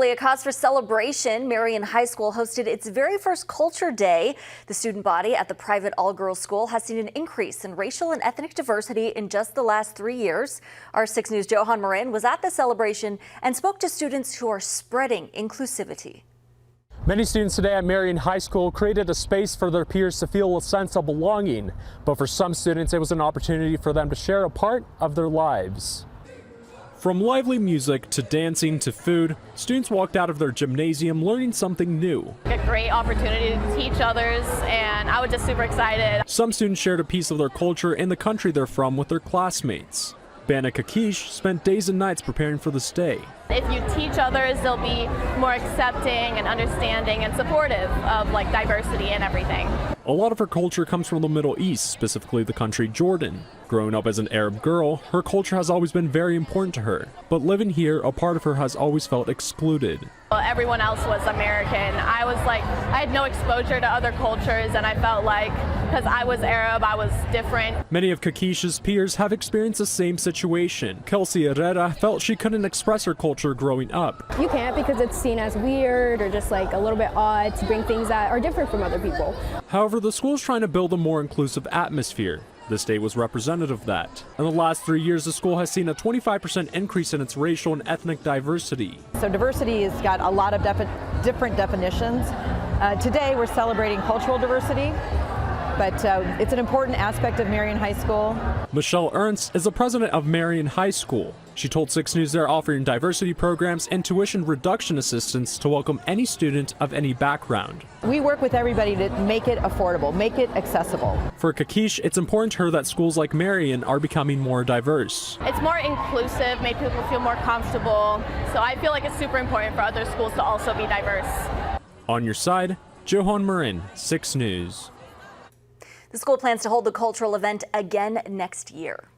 A cause for celebration, Marian High School hosted its very first Culture Day. The student body at the private all-girls school has seen an increase in racial and ethnic diversity in just the last 3 years. Our 6 News' Johan Marian was at the celebration and spoke to students who are spreading inclusivity. Many students today at Marian High School created a space for their peers to feel a sense of belonging. But for some students, it was an opportunity for them to share a part of their lives. From lively music to dancing to food, students walked out of their gymnasium learning something new. A great opportunity to teach others, and I was just super excited. Some students shared a piece of their culture and the country they're from with their classmates. Bana Kakish spent days and nights preparing for this day. If you teach others, they'll be more accepting and understanding and supportive of diversity and everything. A lot of her culture comes from the Middle East, specifically the country Jordan. Growing up as an Arab girl, her culture has always been very important to her. But living here, a part of her has always felt excluded. Everyone else was American. I had no exposure to other cultures, and I felt like because I was Arab, I was different. Many of Kakish's peers have experienced the same situation. Kelsey Herrera felt she couldn't express her culture growing up. You can't because it's seen as weird or just a little bit odd to bring things that are different from other people. However, the school is trying to build a more inclusive atmosphere. This day was representative of that. In the last 3 years, the school has seen a 25% increase in its racial and ethnic diversity. So diversity has got a lot of different definitions. Today we're celebrating cultural diversity, but it's an important aspect of Marian High School. Michelle Ernst is the president of Marian High School. She told 6 News they're offering diversity programs and tuition reduction assistance to welcome any student of any background. We work with everybody to make it affordable, make it accessible. For Kakish, it's important to her that schools like Marian are becoming more diverse. It's more inclusive, made people feel more comfortable. So I feel like it's super important for other schools to also be diverse. On your side, Johan Marian, 6 News. The school plans to hold the cultural event again next year.